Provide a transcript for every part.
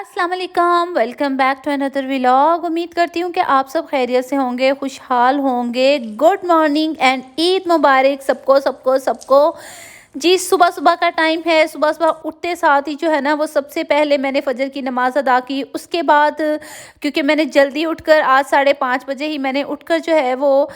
अस्सलाम वालेकुम, welcome back to another vlog. उम्मीद करती हूँ कि आप सब खैरियत से होंगे, खुशहाल होंगे। गुड मॉर्निंग एंड ईद मुबारक सबको सबको सबको। जी, सुबह सुबह का टाइम है। सुबह सुबह उठते साथ ही जो है ना, वो सबसे पहले मैंने फ़जर की नमाज़ अदा की। उसके बाद क्योंकि मैंने जल्दी उठकर आज 5:30 बजे ही मैंने उठकर जो है वो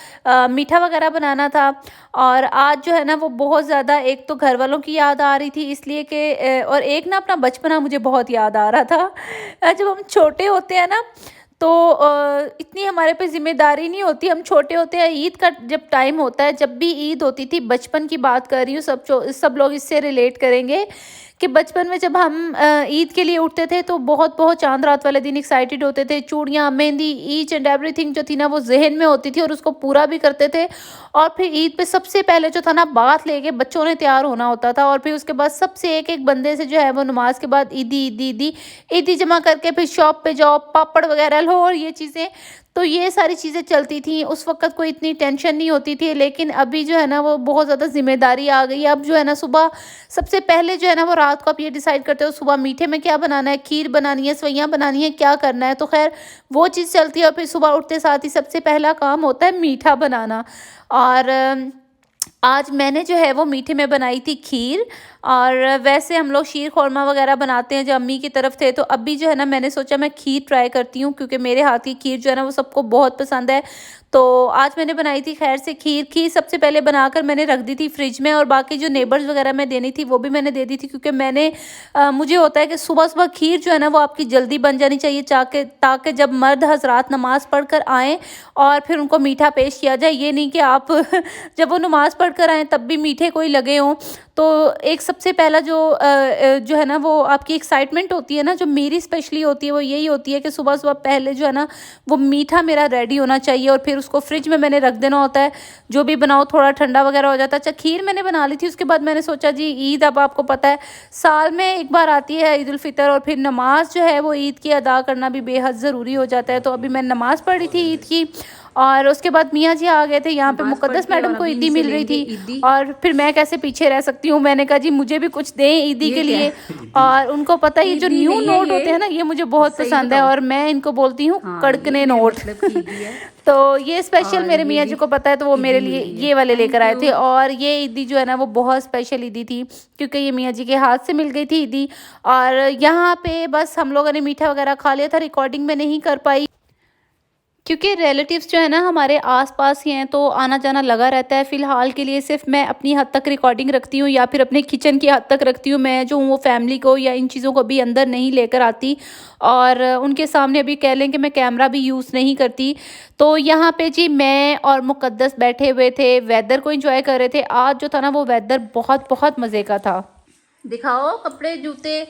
मीठा वगैरह बनाना था। और आज जो है ना वो बहुत ज़्यादा, एक तो घर वालों की याद आ रही थी इसलिए कि और एक ना अपना बचपना मुझे बहुत याद आ रहा था। जब हम छोटे होते हैं ना तो इतनी हमारे पे ज़िम्मेदारी नहीं होती। हम छोटे होते हैं, ईद का जब टाइम होता है, जब भी ईद होती थी, बचपन की बात कर रही हूँ, सब लोग इससे रिलेट करेंगे कि बचपन में जब हम ईद के लिए उठते थे तो बहुत बहुत चांद रात वाले दिन एक्साइटेड होते थे। चूड़ियाँ, मेहंदी, ईच एंड एवरीथिंग जो थी ना वो जहन में होती थी और उसको पूरा भी करते थे। और फिर ईद पे सबसे पहले जो था ना, बात लेके बच्चों ने तैयार होना होता था। और फिर उसके बाद सबसे एक एक बंदे से जो है वो नमाज के बाद ईदी ईदी ईदी ईदी जमा करके फिर शॉप पे जाओ, पापड़ वगैरह लो और ये चीज़ें। तो ये सारी चीज़ें चलती थी। उस वक़्त कोई इतनी टेंशन नहीं होती थी, लेकिन अभी जो है ना वो बहुत ज़्यादा ज़िम्मेदारी आ गई है। अब जो है ना सुबह सबसे पहले जो है ना वो रात को आप ये डिसाइड करते हो सुबह मीठे में क्या बनाना है, खीर बनानी है, सेवइयाँ बनानी है, क्या करना है। तो ख़ैर वो चीज़ चलती है और फिर सुबह उठते साथ ही सबसे पहला काम होता है मीठा बनाना। और आज मैंने जो है वो मीठे में बनाई थी खीर। और वैसे हम लोग शीर खोरमा वगैरह बनाते हैं जब अम्मी की तरफ थे, तो अभी जो है ना मैंने सोचा मैं खीर ट्राई करती हूँ क्योंकि मेरे हाथ की खीर जो है ना वो सबको बहुत पसंद है। तो आज मैंने बनाई थी खैर से खीर सबसे पहले बनाकर मैंने रख दी थी फ्रिज में। और बाकी जो नेबर्स वगैरह में देनी थी वो भी मैंने दे दी थी, क्योंकि मुझे होता है कि सुबह सुबह खीर जो है ना वो आपकी जल्दी बन जानी चाहिए, ताकि जब मर्द हजरात नमाज पढ़कर आएँ और फिर उनको मीठा पेश किया जाए। ये नहीं कि आप जब वो नमाज पढ़कर आएँ तब भी मीठे कोई लगे हों। तो एक सबसे पहला जो है ना वो आपकी एक्साइटमेंट होती है ना, जो मेरी स्पेशली होती है, वो यही होती है कि सुबह सुबह पहले जो है ना वो मीठा मेरा रेडी होना चाहिए और फिर उसको फ्रिज में मैंने रख देना होता है। जो भी बनाओ थोड़ा ठंडा वगैरह हो जाता है। अच्छा, खीर मैंने बना ली थी। उसके बाद मैंने सोचा जी ईद, अब आपको पता है साल में एक बार आती है ईद उल फितर, और फिर नमाज जो है वो ईद की अदा करना भी बेहद ज़रूरी हो जाता है। तो अभी मैं नमाज़ पढ़ रही थी ईद की। और उसके बाद मियाँ जी आ गए थे यहाँ पे। मुकद्दस मैडम को ईदी मिल रही थी और फिर मैं कैसे पीछे रह सकती हूँ। मैंने कहा जी मुझे भी कुछ दें ईदी के लिए। और उनको पता है ये जो न्यू नोट होते हैं ना, ये मुझे बहुत पसंद है और मैं इनको बोलती हूँ कड़कने नोट। तो ये स्पेशल मेरे मियाँ जी को पता है, तो वो मेरे लिए ये वाले लेकर आए थे। और ये ईदी जो है ना वो बहुत स्पेशल ईदी थी क्योंकि ये मियाँ जी के हाथ से मिल गई थी ईदी। और यहाँ पे बस हम लोगों ने मीठा वगैरह खा लिया था। रिकॉर्डिंग में नहीं कर पाई क्योंकि रिलेटिव्स जो है ना हमारे आस-पास ही हैं, तो आना-जाना लगा रहता है। फ़िलहाल के लिए सिर्फ़ मैं अपनी हद तक रिकॉर्डिंग रखती हूँ या फिर अपने किचन की हद तक रखती हूँ। मैं जो हूँ वो फ़ैमिली को या इन चीज़ों को भी अंदर नहीं लेकर आती। और उनके सामने अभी कह लें कि मैं कैमरा भी यूज़ नहीं करती। तो यहाँ पे जी मैं और मुक़द्दस बैठे हुए थे, वेदर को एंजॉय कर रहे थे। आज जो था ना वो वेदर बहुत बहुत मज़े का था। दिखाओ कपड़े, जूते।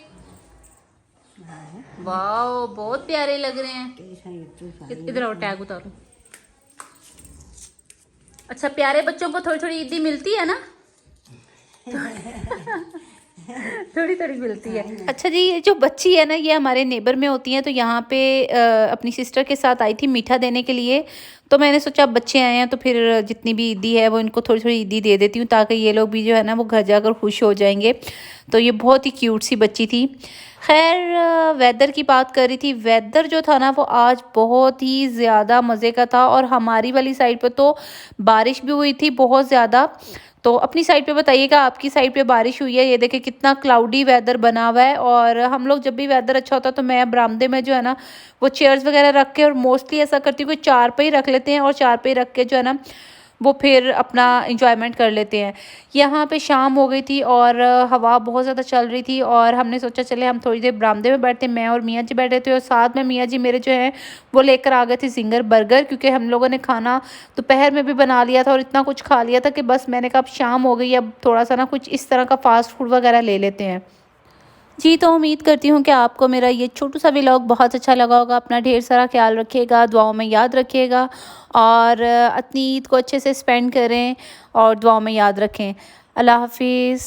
वाओ, बहुत प्यारे लग रहे हैं। इधर आओ, टैग उतारो। अच्छा, प्यारे बच्चों को थोड़ी थोड़ी ईदी मिलती है ना? थोड़ी थोड़ी मिलती है। अच्छा जी, ये जो बच्ची है ना ये हमारे नेबर में होती हैं। तो यहाँ पे अपनी सिस्टर के साथ आई थी मीठा देने के लिए। तो मैंने सोचा अब बच्चे आए हैं तो फिर जितनी भी ईदी है वो इनको थोड़ी थोड़ी ईदी दे देती हूँ, ताकि ये लोग भी जो है ना वो घर जाकर खुश हो जाएंगे। तो ये बहुत ही क्यूट सी बच्ची थी। खैर, वेदर की बात कर रही थी। वेदर जो था ना वो आज बहुत ही ज़्यादा मज़े का था। और हमारी वाली साइड पे तो बारिश भी हुई थी बहुत ज़्यादा। तो अपनी साइड पे बताइएगा, आपकी साइड पे बारिश हुई है? ये देखिए कितना क्लाउडी वेदर बना हुआ है। और हम लोग जब भी वेदर अच्छा होता है तो मैं बरामदे में जो है ना वो चेयर्स वगैरह रख के, और मोस्टली ऐसा करती हूँ कि चारपाई रख लेते हैं और चारपाई रख के जो है ना वो फिर अपना इंजॉयमेंट कर लेते हैं। यहाँ पे शाम हो गई थी और हवा बहुत ज़्यादा चल रही थी और हमने सोचा चले हम थोड़ी देर बरामदे में बैठते। मैं और मियाँ जी बैठे थे और साथ में मियाँ जी मेरे जो हैं वो लेकर आ गए थे जिंगर बर्गर, क्योंकि हम लोगों ने खाना दोपहर में भी बना लिया था और इतना कुछ खा लिया था कि बस मैंने कहा अब शाम हो गई, अब थोड़ा सा ना कुछ इस तरह का फास्ट फूड वगैरह ले लेते हैं। जी, तो उम्मीद करती हूँ कि आपको मेरा ये छोटू सा व्लॉग बहुत अच्छा लगा होगा। अपना ढेर सारा ख्याल रखिएगा, दुआओं में याद रखिएगा और अपनी ईद को अच्छे से स्पेंड करें और दुआओं में याद रखें। अल्लाह हाफ़िज़।